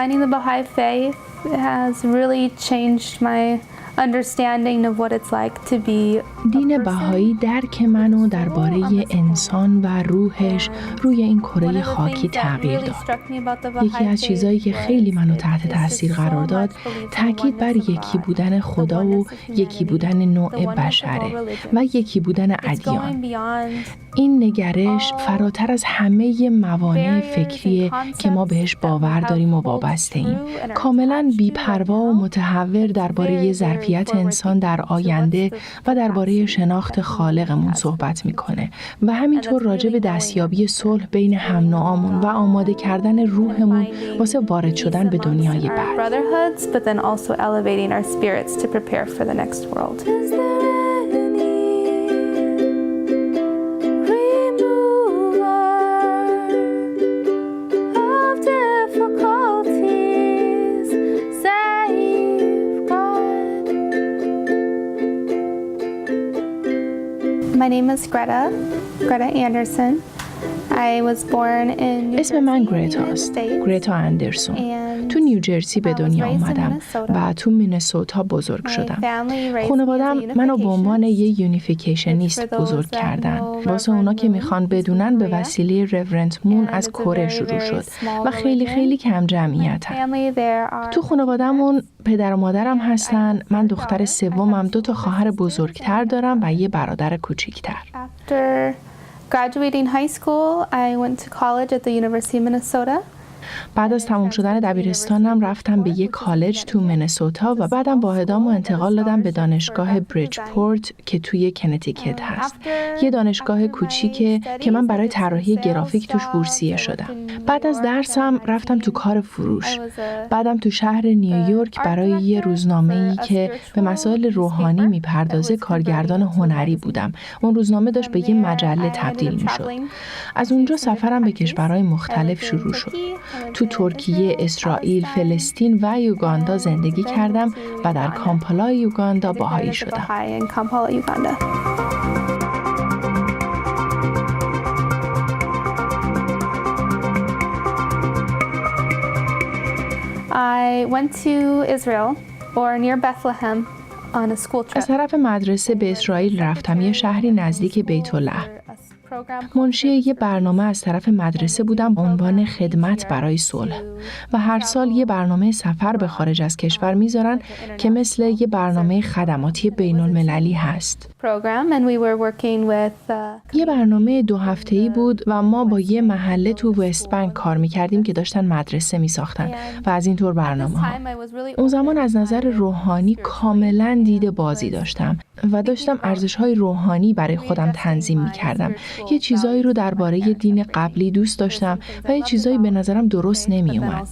Finding the Baha'i faith has really changed my understanding of what it's like to be دین بهایی درک منو درباره انسان و روحش روی این کره خاکی تغییر داد. یکی از چیزایی که خیلی منو تحت تاثیر قرار داد، تاکید بر یکی بودن خدا و یکی بودن نوع بشره و یکی بودن ادیان. این نگرش فراتر از همه موانع فکریه که ما بهش باور داریم و وابسته ایم. کاملاً بی‌پروا و متحور درباره ظرفیت انسان در آینده و درباره شناخت خالقمون صحبت میکنه و همینطور راجع به دستیابی صلح بین هم نوعامون و آماده کردن روحمون واسه وارد شدن به دنیای بعد. My name is Greta Anderson. I was born in اسم من گرتاست. گرتا اندرسون. تو نیوجرسی به دنیا اومدم و تو مینسوتا بزرگ شدم. خانواده‌ام منو به عنوان یه یونیفیکیشنیست بزرگ کردن. واسه اونا که میخوان بدونن به وسیله رورنت مون از کره شروع شد و خیلی خیلی کم جمعیتن. تو خانواده‌مون پدر و مادرم هستن. من دختر سومم، 2 خواهر بزرگتر دارم و یه برادر کوچیک‌تر. Graduating high school, I went to college at the University of Minnesota. بعد از تموم شدن دبیرستانم رفتم به یک کالج تو مینسوتا و بعدم واحدامو انتقال دادم به دانشگاه بریجپورت که توی کنتیکت هست. یه دانشگاه کوچیکه که من برای طراحی گرافیک توش بورسیه شدم. بعد از درسم رفتم تو کار فروش. بعدم تو شهر نیویورک برای یه روزنامه‌ای که به مسائل روحانی میپردازه کارگردان هنری بودم. اون روزنامه داشت به یه مجله تبدیل میشد. از اونجا سفرم به کشورهای مختلف شروع شد. تو ترکیه، اسرائیل، فلسطین و یوگاندا زندگی کردم و در کامپالا یوگاندا بهایی شدم. I went to Israel or near Bethlehem on a school trip. از طرف مدرسه به اسرائیل رفتم، یه شهری نزدیک بیت الله. منشی یه برنامه از طرف مدرسه بودم به عنوان خدمت برای صلح و هر سال یه برنامه سفر به خارج از کشور میذارن که مثل یه برنامه خدماتی بین المللی هست. یه برنامه 2 هفته‌ای بود و ما با یه محله تو وست بانک کار میکردیم که داشتن مدرسه میساختن و از اینطور برنامه ها. اون زمان از نظر روحانی کاملا دید بازی داشتم و داشتم ارزش‌های روحانی برای خودم تنظیم می‌کردم. یه چیزایی رو درباره دین قبلی دوست داشتم و یه چیزایی به نظرم درست نمی‌اومد.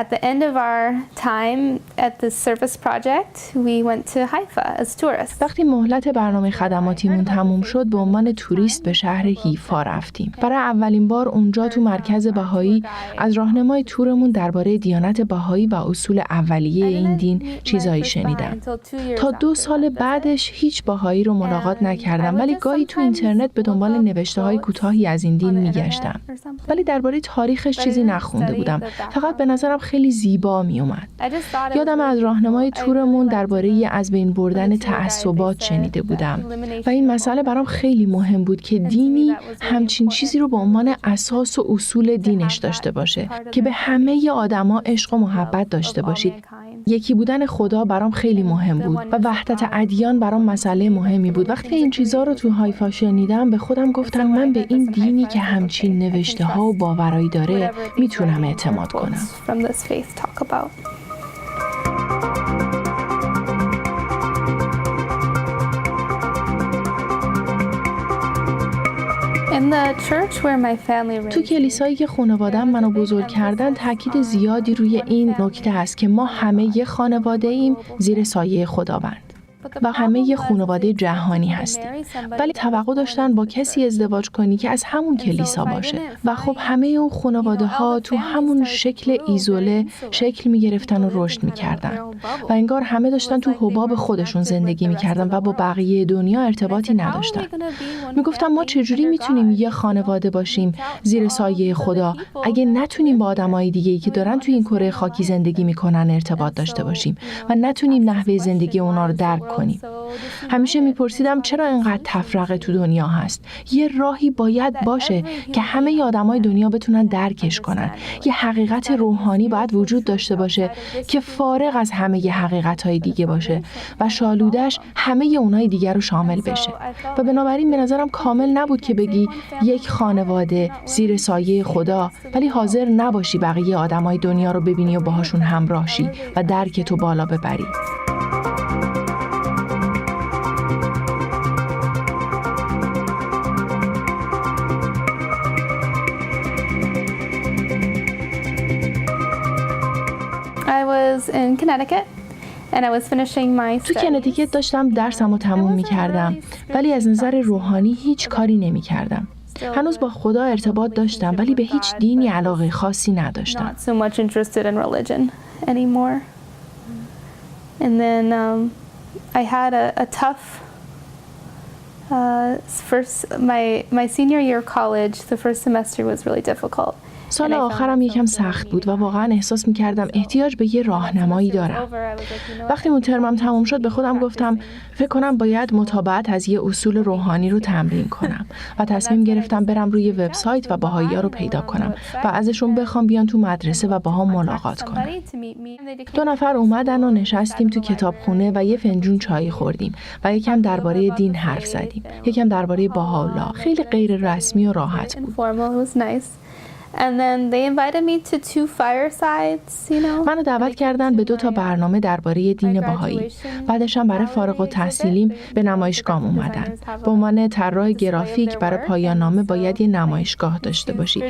At the end of our time at the service project, we went to Haifa as tourists. وقتی مهلت برنامه خدماتیمون تموم شد، به عنوان توریست به شهر حیفا رفتیم. برای اولین بار اونجا تو مرکز بهایی از راهنمای تورمون درباره دیانت بهایی و اصول اولیه این دین چیزایی شنیدم. تا 2 سال بعدش هیچ بهایی رو ملاقات نکردم، ولی گاهی تو اینترنت به دنبال نوشته‌های کوتاهی از این دین میگشتم. ولی درباره تاریخش چیزی نخونده بودم. فقط به نظرم خیلی زیبا می اومد. یادم از راهنمای تورمون درباره از بین بردن تعصبات شنیده بودم و این مسئله برام خیلی مهم بود که دینی همچین چیزی رو به عنوان اساس و اصول دینش داشته باشه که به همه آدما عشق و محبت داشته باشید. یکی بودن خدا برام خیلی مهم بود و وحدت ادیان برام مسئله مهمی بود. وقتی این چیزا رو تو هایفا شنیدم به خودم گفتم من به این دینی که همچین نوشته‌ها و باورایی داره میتونم اعتماد کنم. تو کلیسایی که خانواده‌ام منو بزرگ کردن تاکید زیادی روی این نکته هست که ما همه یه خانواده ایم زیر سایه خداوند. و همه یه خانواده جهانی هستیم. ولی توقع داشتن با کسی ازدواج کنی که از همون کلیسا باشه و خب همه اون خانواده ها تو همون شکل ایزوله شکل می گرفتن و رشد می کردن و انگار همه داشتن تو حباب خودشون زندگی می کردن و با بقیه دنیا ارتباطی نداشتن. می گفتم ما چجوری می تونیم یه خانواده باشیم زیر سایه خدا اگه نتونیم با آدمای دیگه‌ای که دارن تو این کره خاکی زندگی می کنن ارتباط داشته باشیم و نتونیم نحوه زندگی اونا رو درک کنیم. همیشه میپرسیدم چرا اینقدر تفرقه تو دنیا هست؟ یه راهی باید باشه که همه آدمای دنیا بتونن درکش کنن. یه حقیقت روحانی باید وجود داشته باشه که فارغ از همه ی حقیقت‌های دیگه باشه و شالودش همه ی اونای دیگه رو شامل بشه. و بنابراین به نظرم کامل نبود که بگی یک خانواده زیر سایه خدا ولی حاضر نباشی بقیه آدمای دنیا رو ببینی و باهاشون همراه شی و درک تو بالا ببری. I was in Connecticut and I was finishing my تو کنتیکت داشتم درسمو تموم می‌کردم ولی از نظر روحانی هیچ کاری نمی‌کردم. هنوز با خدا ارتباط داشتم ولی به هیچ دینی علاقه خاصی نداشتم. Not so much interested in religion anymore. And then I had a tough first my senior year of college. The first semester was really difficult. سال آخرم یکم سخت بود و واقعا احساس می‌کردم احتیاج به یه راهنمایی دارم. وقتی اون ترمم تموم شد به خودم گفتم فکر کنم باید مطابقت از یه اصول روحانی رو تمرین کنم و تصمیم گرفتم برم روی وبسایت و باهایی‌ها رو پیدا کنم و ازشون بخوام بیان تو مدرسه و باهام ملاقات کنم. 2 نفر اومدن و نشستیم تو کتابخونه و یه فنجون چای خوردیم و یکم درباره دین حرف زدیم. یکم درباره بهاءالله. خیلی غیر رسمی و راحت بود. And then they invited me to 2 firesides, you know. منو دعوت کردن به 2 تا برنامه درباره دین بهایی. بعدش هم برای فارغ التحصیلیم به نمایشگاه اومدن. به عنوان طراح گرافیک برای پایان نامه باید یه نمایشگاه داشته باشی.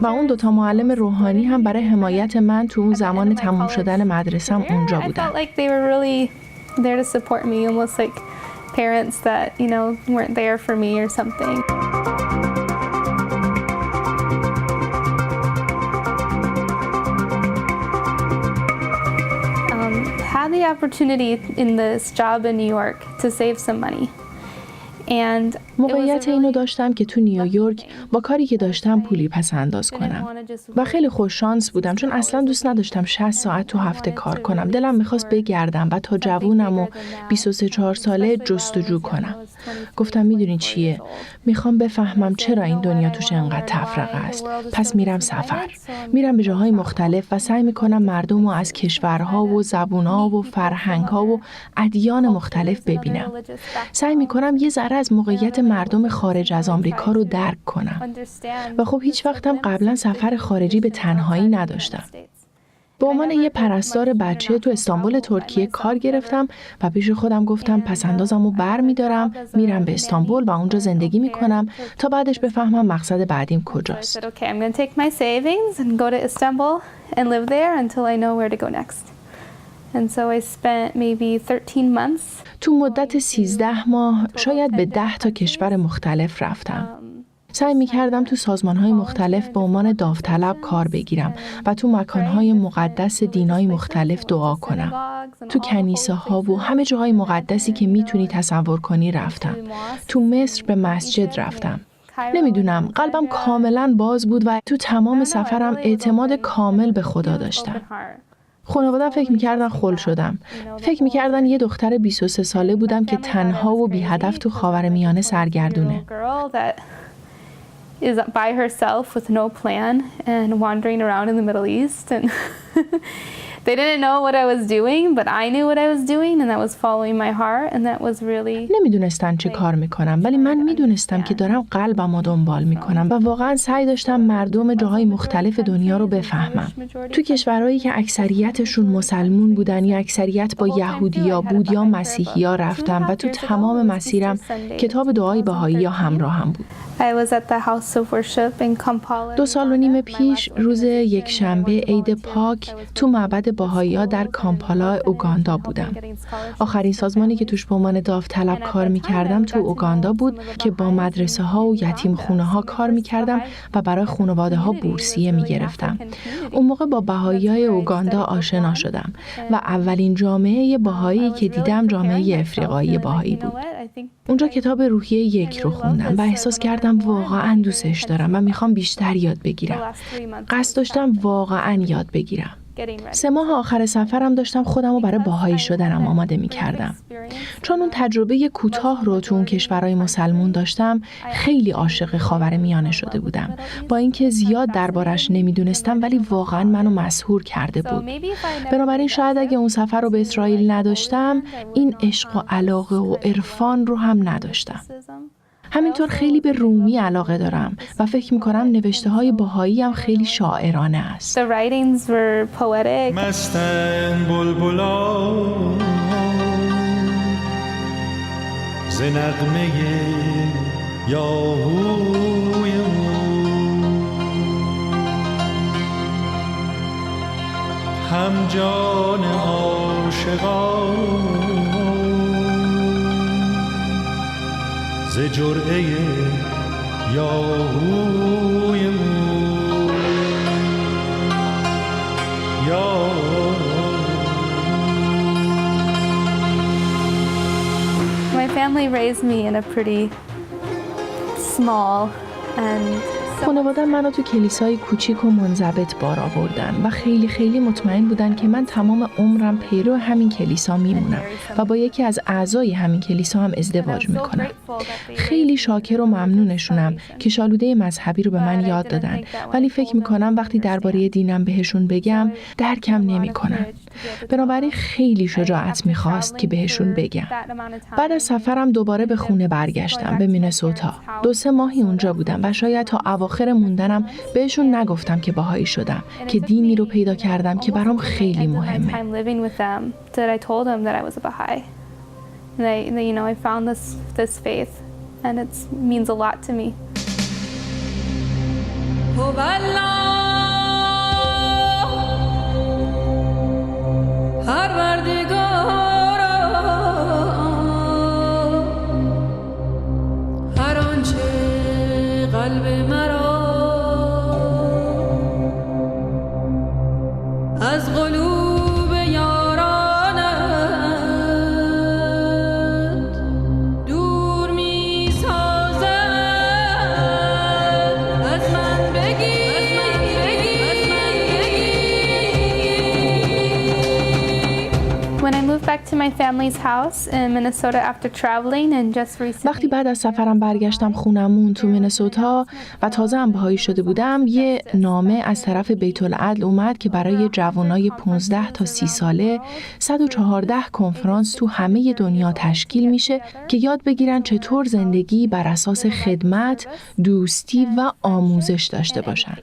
و اون 2 تا معلم روحانی هم برای حمایت من تو اون زمان تموم شدن مدرسه‌ام اونجا بودن. There to support me, almost like parents that, you know, weren't there for me or something. Had the opportunity in this job in New York to save some money. موقعیت اینو داشتم که تو نیویورک با کاری که داشتم پولی پس انداز کنم و خیلی خوش شانس بودم چون اصلا دوست نداشتم 60 ساعت تو هفته کار کنم. دلم میخواست بگردم و تا جوونم و 23-4 ساله جستجو کنم. گفتم میدونی چیه؟ میخوام بفهمم چرا این دنیا توش انقدر تفرقه است. پس میرم سفر. میرم به جاهای مختلف و سعی میکنم مردم رو از کشورها و زبونها و فرهنگها و ادیان مختلف ببینم. سعی میکنم یه ذره از موقعیت مردم خارج از آمریکا رو درک کنم. و خب هیچ وقتم قبلا سفر خارجی به تنهایی نداشتم. به عنوان یه پرستار بچه تو استانبول ترکیه کار گرفتم و پیش خودم گفتم پسندازمو بر میدارم میرم به استانبول و اونجا زندگی میکنم تا بعدش بفهمم مقصد بعدیم کجاست. And so I spent maybe 13 months. تو مدت 13 ماه شاید به 10 تا کشور مختلف رفتم. سعی می‌کردم تو سازمان‌های مختلف به عنوان داوطلب کار بگیرم و تو مکان‌های مقدس دینای مختلف دعا کنم. تو کنیسه‌ها و همه جاهای مقدسی که میتونی تصور کنی رفتم. تو مصر به مسجد رفتم. نمیدونم قلبم کاملاً باز بود و تو تمام سفرم اعتماد کامل به خدا داشتم. خانواده‌ام فکر می‌کردن خل شدم. فکر می‌کردن یه دختر 23 ساله بودم که تنها و بی هدف تو خاورمیانه سرگردونه. Is by herself with no plan and wandering around in the Middle East and they didn't know what I was doing but I knew what I was doing and that was following my heart and that was really نمیدونستن چه کار میکنم ولی من میدونستم که دارم قلبمو دنبال میکنم و واقعا سعی داشتم مردم جاهای مختلف دنیا رو بفهمم. تو کشورهایی که اکثریتشون مسلمون بودن یا اکثریت با یهودیا بود یا مسیحیا رفتم و تو تمام مسیرم کتاب دعای بهایی همراهم بود. 2 سال و نیم پیش روز یکشنبه عید پاک تو معبد مرکز بهائی‌ها در کامپالا اوگاندا بودم. آخرین سازمانی که توش به عنوان داوطلب کار می‌کردم تو اوگاندا بود که با مدرسه‌ها و یتیمخونه‌ها کار می‌کردم و برای خانواده‌ها بورسیه می‌گرفتم. اون موقع با بهائی‌های اوگاندا آشنا شدم و اولین جامعه بهایی که دیدم جامعه افریقایی بهایی بود. اونجا کتاب روحیه 1 رو خوندم و احساس کردم واقعاً دوستش دارم و میخوام بیشتر یاد بگیرم. قصد داشتم واقعاً یاد بگیرم. 3 ماه آخر سفرم داشتم خودم رو برای بهایی شدنم آماده می‌کردم. چون اون تجربه کوتاه رو تو اون کشورهای مسلمون داشتم، خیلی عاشق خاورمیانه شده بودم. با اینکه زیاد دربارش نمیدونستم ولی واقعاً منو مسحور کرده بود. بنابراین شاید اگه اون سفر رو به اسرائیل نداشتم، این عشق و علاقه و عرفان رو هم نداشتم. همینطور خیلی به رومی علاقه دارم و فکر میکنم نوشته های بهایی هم خیلی شاعرانه است. The writings were poetic. مستن بلبلا ز نغمه یاهوی هم جان عاشقان ز جرعه یاهوی My family raised me in a pretty small and خانواده‌ام منو تو کلیسای کوچیک و منضبط بار آوردن و خیلی خیلی مطمئن بودن که من تمام عمرم پیرو همین کلیسا میمونم و با یکی از اعضای همین کلیسا هم ازدواج میکنم. خیلی شاکر و ممنونشونم که شالوده مذهبی رو به من یاد دادن، ولی فکر میکنم وقتی درباره دینم بهشون بگم درکم نمیکنن. بنابراین خیلی شجاعت میخواست که بهشون بگم. بعد از سفرم دوباره به خونه برگشتم، به مینسوتا. 2-3 ماهی اونجا بودم و شاید تا اواخر موندنم بهشون نگفتم که بهایی شدم، که دینی رو پیدا کردم که برام خیلی مهمه. I found this faith and it means a lot to me. هر آنچه قلب مرا از قلوب یارانت دور می سازد از من بگیر When I moved back to my family's house in Minnesota after traveling and just recently وقتی بعد از سفرم برگشتم خونمون تو مینسوتا و تازه هم بهایی شده بودم، یه نامه از طرف بیت العدل اومد که برای جوانای 15 تا 30 ساله 114 کنفرانس تو همه دنیا تشکیل میشه که یاد بگیرن چطور زندگی بر اساس خدمت، دوستی و آموزش داشته باشن.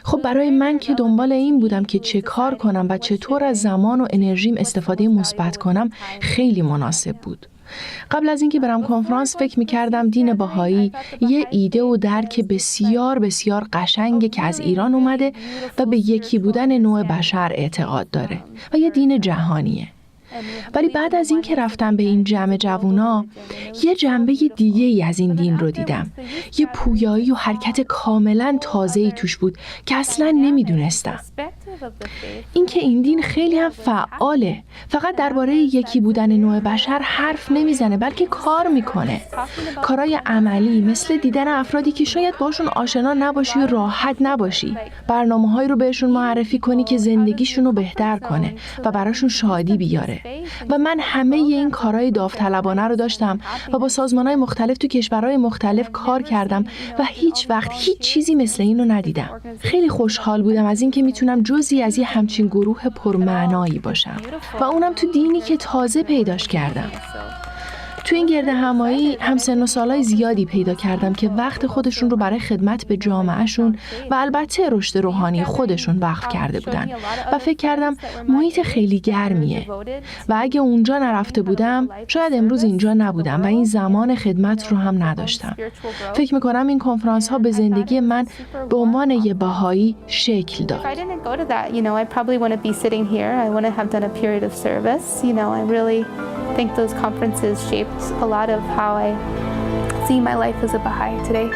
خب برای من که دنبال این بودم که چه کار کنم و چطور از زمان و انرژیم استفاده مثبت کنم خیلی مناسب بود. قبل از اینکه برم کنفرانس فکر می‌کردم دین بهایی یه ایده و درک بسیار بسیار قشنگه که از ایران اومده و به یکی بودن نوع بشر اعتقاد داره و یه دین جهانیه. ولی بعد از این که رفتم به این جمع جوونا، یه جنبه دیگه ای از این دین رو دیدم. یه پویایی و حرکت کاملا تازه‌ای توش بود که اصلا نمیدونستم. این که این دین خیلی هم فعاله. فقط درباره یکی بودن نوع بشر حرف نمیزنه، بلکه کار میکنه. کارهای عملی مثل دیدن افرادی که شاید باشون آشنا نباشی و راحت نباشی. برنامه‌هایی رو بهشون معرفی کنی که زندگیشون رو بهتر کنه و براشون شادی بیاره. و من همه این کارهای داوطلبانه رو داشتم و با سازمان‌های مختلف تو کشورهای مختلف کار کردم و هیچ وقت هیچ چیزی مثل این رو ندیدم. خیلی خوشحال بودم از این که میتونم جزئی از یه همچین گروه پرمعنایی باشم و اونم تو دینی که تازه پیداش کردم. تو این گرد همایی هم سن و سالای زیادی پیدا کردم که وقت خودشون رو برای خدمت به جامعهشون و البته رشد روحانی خودشون وقف کرده بودن و فکر کردم محیط خیلی گرمیه و اگه اونجا نرفته بودم شاید امروز اینجا نبودم و این زمان خدمت رو هم نداشتم. فکر میکنم این کنفرانس ها به زندگی من به عنوان یه بهایی شکل داد. I think those conferences shaped a lot of how I see my life as a Baha'i today.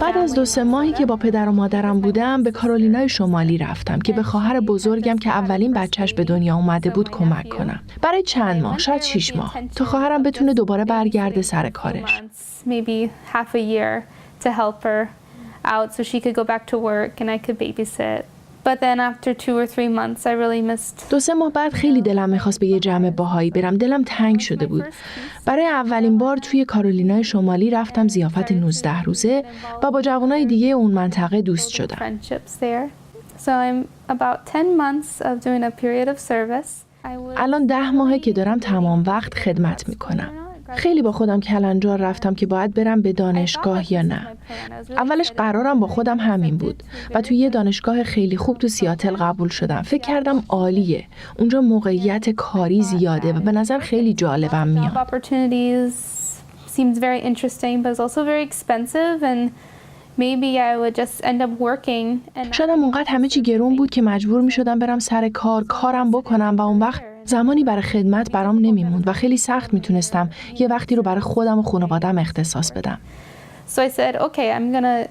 بعد از 2-3 ماهی که با پدر و مادرم بودم به کارولینای شمالی رفتم که به خواهر بزرگم که اولین بچهش به دنیا اومده بود کمک کنم. برای چند ماه، شاید 6 ماه، تا خواهرم بتونه دوباره برگرده سر کارش. Maybe half a year to help her out so she could go back to work and I could babysit. But then after 2 or 3 months I really missed. 2-3 ماه بعد خیلی دلم میخواست به یه جمع باهایی برم. دلم تنگ شده بود. برای اولین بار توی کارولینای شمالی رفتم ضیافت 19 روزه و با جوانای دیگه اون منطقه دوست شدم. So I'm about 10 months of doing a period of service. الان 10 ماهه که دارم تمام وقت خدمت میکنم. خیلی با خودم کلنجار رفتم که باید برم به دانشگاه یا نه. اولش قرارم با خودم همین بود و توی یه دانشگاه خیلی خوب تو سیاتل قبول شدم. فکر کردم عالیه. اونجا موقعیت کاری زیاده و به نظر خیلی جالبم میاد. شاید اونقدر همه چی گرون بود که مجبور میشدم برم سر کارم بکنم و اون وقت زمانی برای خدمت برام نمیموند و خیلی سخت میتونستم یه وقتی رو برای خودم و خانواده‌ام اختصاص بدم. So I said, okay, I'm gonna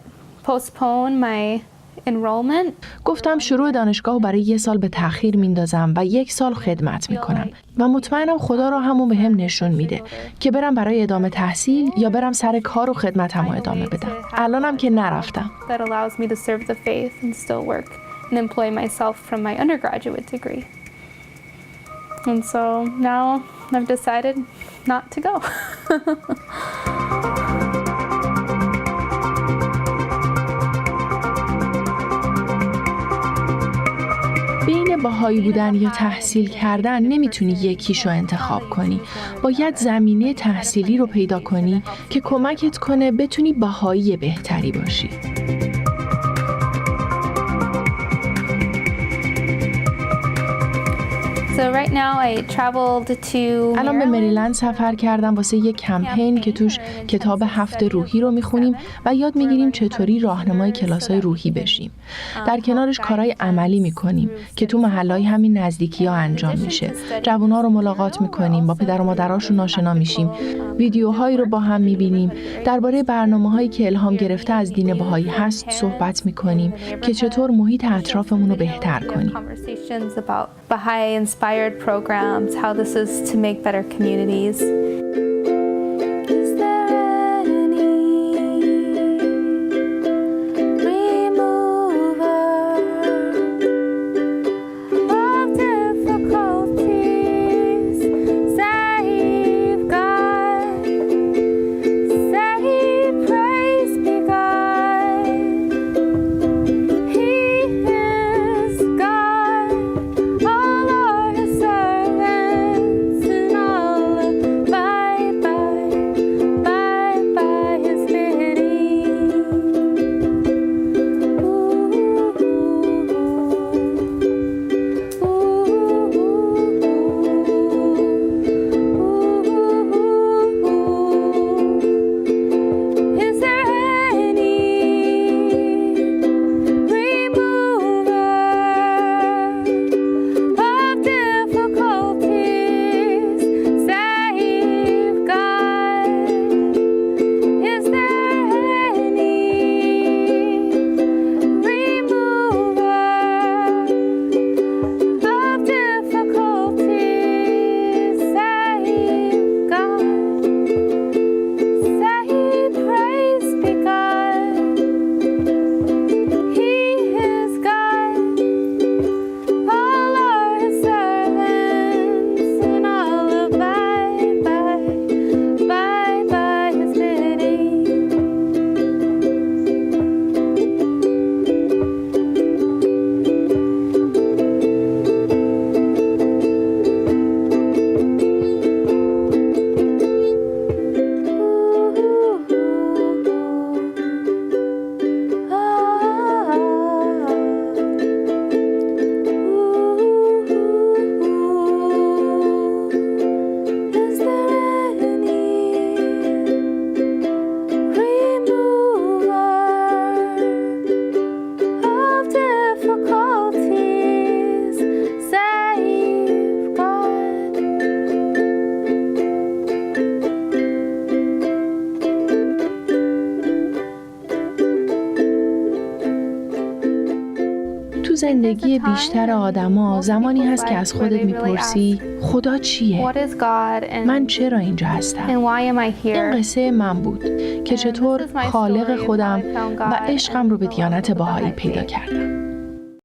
postpone my enrollment. گفتم شروع دانشگاه رو برای 1 سال به تأخیر میندازم و 1 سال خدمت میکنم و مطمئنم خدا رو همون به هم نشون میده که برم برای ادامه تحصیل یا برم سر کار و خدمتم رو ادامه بدم. الانم که نرفتم. That allows me to serve the faith and still work and employ myself from my undergraduate degree. And so now I've decided not to go. بین باهایی بودن یا تحصیل کردن نمیتونی یکیشو انتخاب کنی. باید زمینه تحصیلی رو پیدا کنی که کمکت کنه بتونی باهایی بهتری باشی. So right now I traveled to الان به مریلند سفر کردم واسه یک کمپین که توش کتاب هفته روحی رو میخونیم و یاد میگیریم چطوری راهنمای کلاسای روحی بشیم. در کنارش کارهای عملی میکنیم که تو محلهای همین نزدیکی‌ها انجام میشه. جوونا رو ملاقات میکنیم، با پدر و مادراشون آشنا میشیم، ویدیوهایی رو با هم میبینیم، درباره برنامه‌هایی که الهام گرفته از دین بهایی هست صحبت میکنیم که چطور محیط اطرافمون رو بهتر کنیم. Inspired programs, how this is to make better communities. Is there any remover of difficulties? Save God, save praise be God. He is God. All our servants and all abide زندگی بیشتر آدما زمانی هست که از خودت میپرسی خدا چیه؟ من چرا اینجا هستم؟ این قصه من بود که چطور خالق خودم و عشقم رو به دیانت بهایی پیدا کردم.